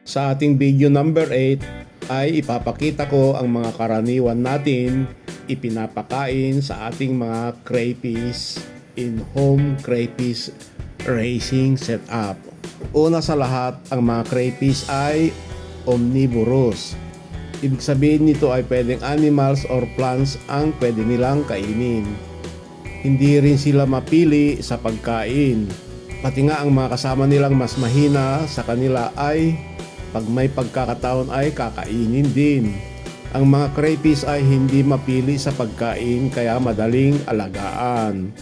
Sa ating video number 8 ay ipapakita ko ang mga karaniwan natin ipinapakain sa ating mga crayfish in home crayfish raising setup. Una sa lahat, ang mga crayfish ay omnivorous. Ibig sabihin nito ay pwedeng animals or plants ang pwede nilang kainin. Hindi rin sila mapili sa pagkain. Pati nga ang mga kasama nilang mas mahina sa kanila ay pag may pagkakataon ay kakainin din. Ang mga crayfish ay hindi mapili sa pagkain kaya madaling alagaan.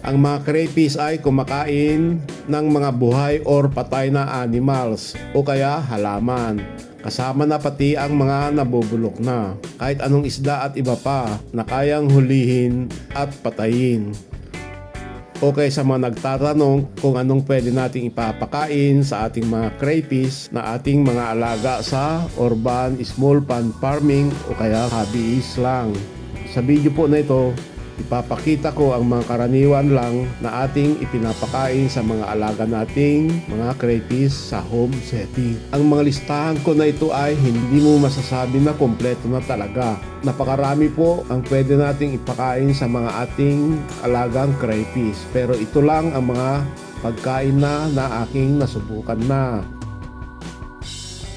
Ang mga crayfish ay kumakain ng mga buhay or patay na animals o kaya halaman. Kasama na pati ang mga nabubulok na, kahit anong isda at iba pa na kayang hulihin at patayin. Okay, sa mga nagtatanong kung anong pwede nating ipapakain sa ating mga crayfish na ating mga alaga sa urban small pond farming o kaya hobbyist lang. Sa video po na ito, ipapakita ko ang mga karaniwan lang na ating ipinapakain sa mga alaga nating mga crayfish sa home setting. Ang mga listahan ko na ito ay hindi mo masasabi na kompleto na talaga. Napakarami po ang pwede nating ipakain sa mga ating alagang crayfish. Pero ito lang ang mga pagkain na aking nasubukan na.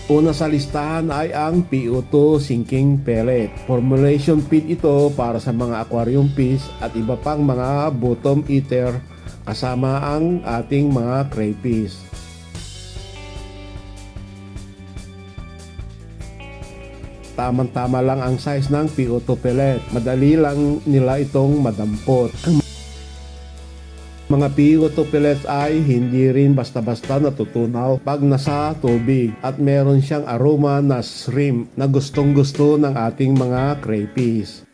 Una sa listahan ay ang PO2 sinking pellet. Formulation feed ito para sa mga aquarium fish at iba pang mga bottom eater kasama ang ating mga crayfish. Tamang-tama lang ang size ng PO2 pellet. Madali lang nila itong madampot. Mga PO2 pellets ay hindi rin basta-basta natutunaw pag nasa tubig at meron siyang aroma na shrimp na gustong-gusto ng ating mga crayfish.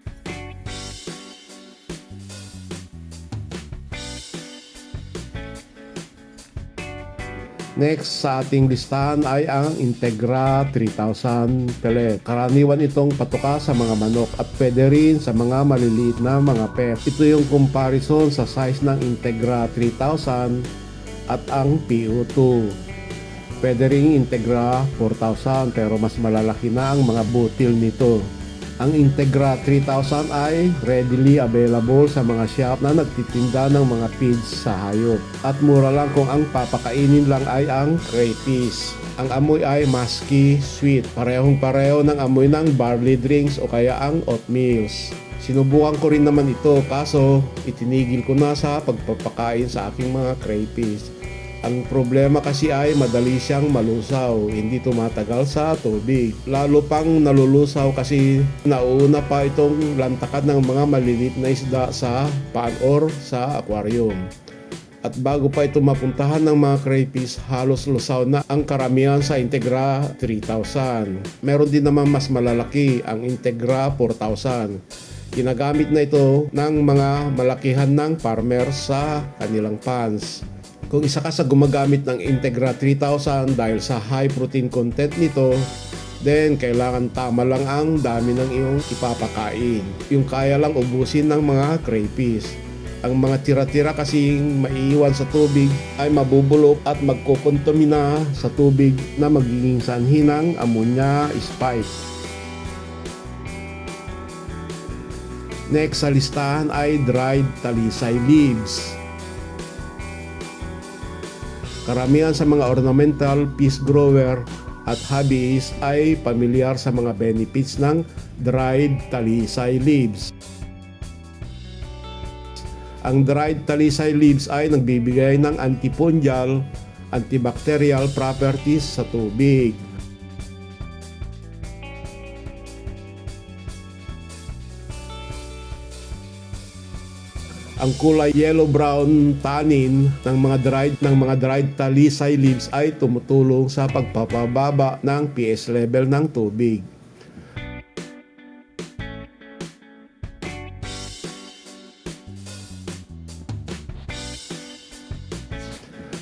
Next sa ating listahan ay ang Integra 3000 pellet. Karaniwan itong patuka sa mga manok at pwede rin sa mga maliliit na mga pet. Ito yung comparison sa size ng Integra 3000 at ang PO2. Pwede rin Integra 4000 pero mas malalaki na ang mga butil nito. Ang Integra 3000 ay readily available sa mga shop na nagtitinda ng mga feeds sa hayop. At mura lang kung ang papakainin lang ay ang crayfish. Ang amoy ay musky, sweet. Parehong-pareho ng amoy ng barley drinks o kaya ang oatmeals. Sinubukan ko rin naman ito kaso itinigil ko na sa pagpapakain sa aking mga crayfish. Ang problema kasi ay madali siyang malusaw, hindi tumatagal sa tubig. Lalo pang nalulusaw kasi nauuna pa itong lantakan ng mga maliliit na isda sa pond or sa aquarium. At bago pa ito mapuntahan ng mga crayfish, halos lusaw na ang karamihan sa Integra 3000. Meron din naman mas malalaki, ang Integra 4000. Ginagamit na ito ng mga malakihan ng farmer sa kanilang ponds. Kung isa ka sa gumagamit ng Integra 3000 dahil sa high protein content nito, then kailangan tama lang ang dami ng iyong ipapakain. Yung kaya lang ubusin ng mga crayfish. Ang mga tira-tira kasing maiiwan sa tubig ay mabubulok at magkokontamina sa tubig na magiging sanhi ng ammonia spice. Next sa listahan ay dried talisay leaves. Karamihan sa mga ornamental fish grower at hobbyists ay pamilyar sa mga benefits ng dried talisay leaves. Ang dried talisay leaves ay nagbibigay ng antifungal, antibacterial properties sa tubig. Ang kulay yellow-brown tannin ng mga dried talisay leaves ay tumutulong sa pagpapababa ng pH level ng tubig.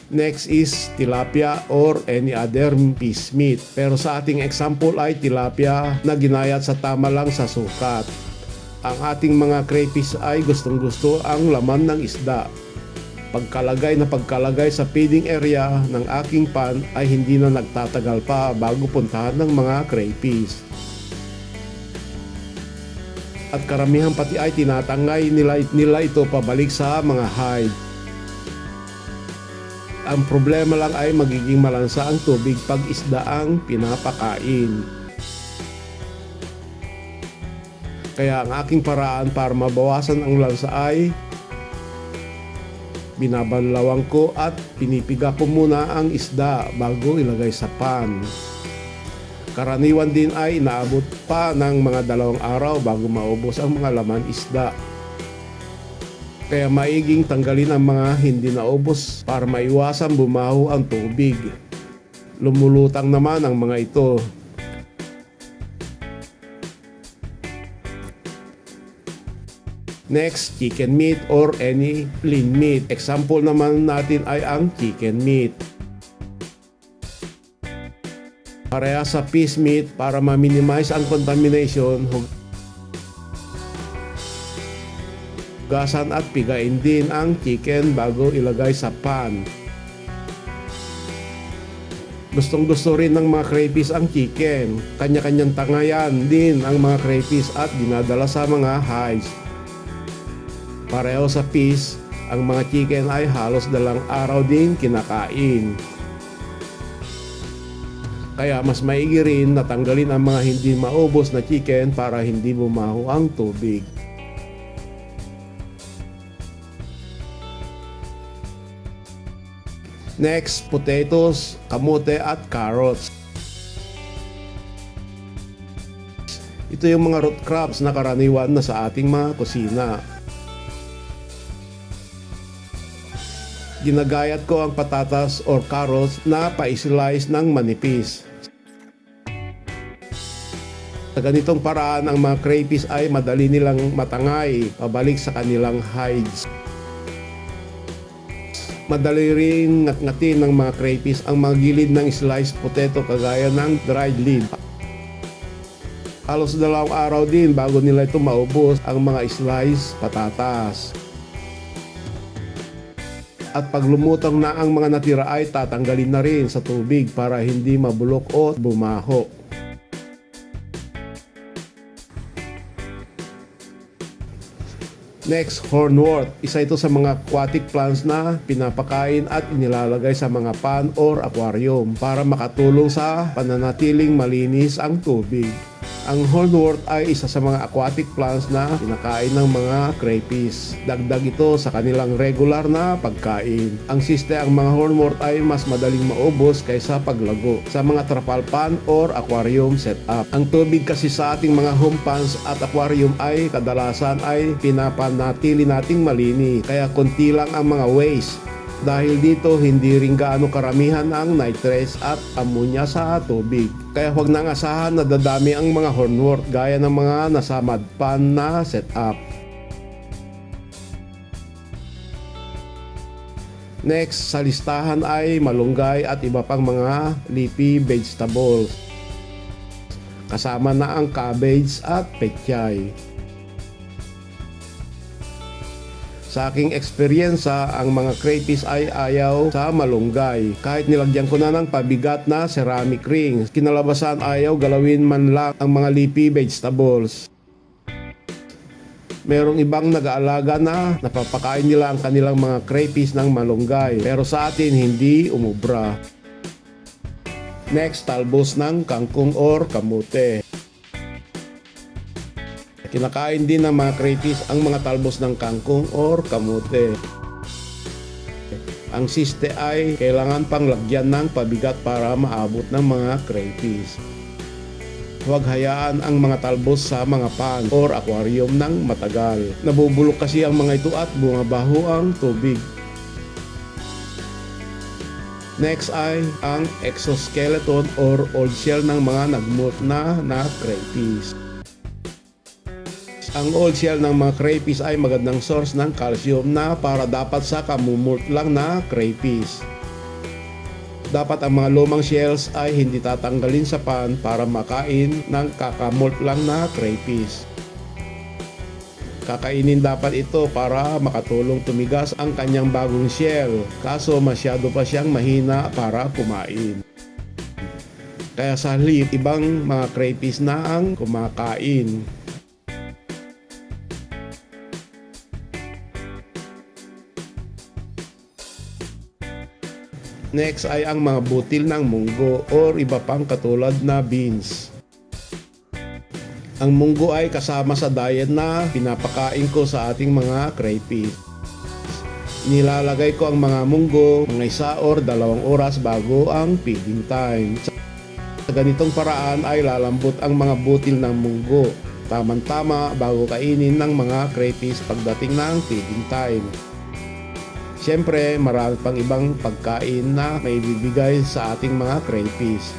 Next is tilapia or any other fish meat. Pero sa ating example ay tilapia na ginayat sa tama lang sa sukat. Ang ating mga crayfish ay gustong-gusto ang laman ng isda. Pagkalagay sa feeding area ng aking pan ay hindi na nagtatagal pa bago puntahan ng mga crayfish. At karamihan pati ay tinatangay nila ito pabalik sa mga hide. Ang problema lang ay magiging malansa ang tubig pag isda ang pinapakain. Kaya ang aking paraan para mabawasan ang lansa ay binabanlawang ko at pinipiga ko muna ang isda bago ilagay sa pan. Karaniwan din ay inaabot pa ng mga 2 araw bago maubos ang mga laman isda. Kaya maiging tanggalin ang mga hindi naubos para maiwasan bumaho ang tubig. Lumulutang naman ang mga ito. Next, chicken meat or any lean meat. Example naman natin ay ang chicken meat. Pareha sa fish meat para ma-minimize ang contamination. Hugasan at pigain din ang chicken bago ilagay sa pan. Gustong-gusto rin ng mga crayfish ang chicken. Kanya-kanyang tangayan din ang mga crayfish at dinadala sa mga hides. Pareho sa fish, ang mga chicken ay halos 2 araw din kinakain. Kaya mas maigi rin na tanggalin ang mga hindi maubos na chicken para hindi bumaho ang tubig. Next, potatoes, kamote at carrots. Ito yung mga root crops na karaniwan na sa ating mga kusina. Ginagayat ko ang patatas or carrots na pa-slice ng manipis. Sa ganitong paraan, ang mga crayfish ay madali nilang matangay pabalik sa kanilang hides. Madali ring ngat-ngatin ng mga crayfish ang mga gilid ng sliced potato kagaya ng dried leaf. Halos 2 araw din bago nila ito maubos ang mga sliced patatas. At pag lumutang na ang mga natira ay tatanggalin na rin sa tubig para hindi mabulok o bumaho. Next, hornwort. Isa ito sa mga aquatic plants na pinapakain at inilalagay sa mga pan or aquarium para makatulong sa pananatiling malinis ang tubig. Ang hornwort ay isa sa mga aquatic plants na pinakain ng mga crayfish. Dagdag ito sa kanilang regular na pagkain. Ang siste, ang mga hornwort ay mas madaling maubos kaysa paglago sa mga trapal pan or aquarium setup. Ang tubig kasi sa ating mga home ponds at aquarium ay kadalasan ay pinapanatili nating malinis. Kaya konti lang ang mga waste. Dahil dito hindi rin gaano karamihan ang nitrates at ammonia sa tubig. Kaya huwag nang asahan na dadami ang mga hornwort gaya ng mga nasa mud pan na setup. Next sa listahan ay malunggay at iba pang mga leafy vegetables. Kasama na ang cabbage at pechay. Sa aking eksperyensa, ang mga crayfish ay ayaw sa malunggay. Kahit nilagyan ko na ng pabigat na ceramic rings, kinalabasan ayaw galawin man lang ang mga leafy vegetables. Merong ibang nag-aalaga na napapakain nila ang kanilang mga crayfish ng malunggay, pero sa atin hindi umubra. Next, talbos ng kangkong or kamote. Kinakain din ng mga crayfish ang mga talbos ng kangkong or kamote. Ang siste ay kailangan pang lagyan ng pabigat para maabot ng mga crayfish. Huwag hayaan ang mga talbos sa mga pan or aquarium ng matagal. Nabubulok kasi ang mga ito at bumabaho ang tubig. Next ay ang exoskeleton or old shell ng mga nagmoult na crayfish. Ang old shell ng mga crayfish ay magandang source ng calcium na para dapat sa kamumult lang na crayfish. Dapat ang mga lumang shells ay hindi tatanggalin sa pan para makain ng kakamult lang na crayfish. Kakainin dapat ito para makatulong tumigas ang kanyang bagong shell, kaso masyado pa siyang mahina para kumain. Kaya sa halip, ibang mga crayfish na ang kumakain. Next ay ang mga butil ng munggo or iba pang katulad na beans. Ang munggo ay kasama sa diet na pinapakain ko sa ating mga crayfish. Nilalagay ko ang mga munggo mga 1 or 2 oras bago ang feeding time. Sa ganitong paraan ay lalambot ang mga butil ng munggo. Tamang-tama bago kainin ng mga crayfish pagdating ng feeding time. Siyempre, marami pang ibang pagkain na may bibigay sa ating mga crayfish.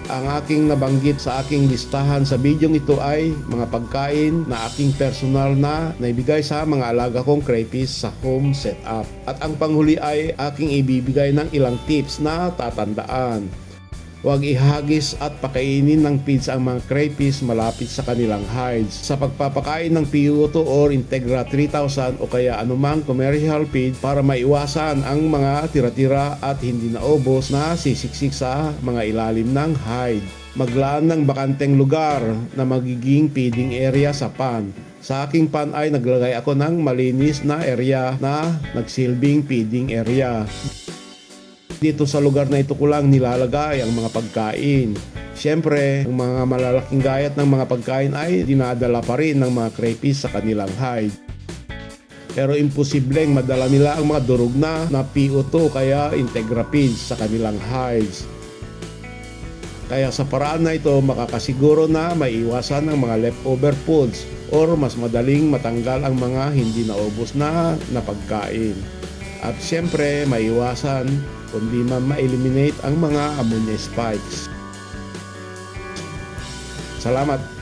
Ang aking nabanggit sa aking listahan sa bidyong ito ay mga pagkain na aking personal na naibigay sa mga alaga kong crayfish sa home setup. At ang panghuli ay aking ibibigay ng ilang tips na tatandaan. Huwag ihagis at pakainin ng feeds ang mga crayfish malapit sa kanilang hides. Sa pagpapakain ng PU2 or Integra 3000 o kaya anumang commercial feed para maiwasan ang mga tira-tira at hindi naubos na sisiksik sa mga ilalim ng hide. Maglaan ng bakanteng lugar na magiging feeding area sa pan. Sa aking pan ay naglagay ako ng malinis na area na nagsilbing feeding area. Dito sa lugar na ito ko lang nilalagay ang mga pagkain. Siyempre, ang mga malalaking gayat ng mga pagkain ay dinadala pa rin ng mga crayfish sa kanilang hide. Pero imposibleng madala nila ang mga durog na PO2 kaya Integra feeds sa kanilang hides. Kaya sa paraan na ito makakasiguro na maiwasan ang mga leftover foods or mas madaling matanggal ang mga hindi naubos na pagkain. At siyempre maiwasan kundi ma-eliminate ang mga ammonia spikes. Salamat!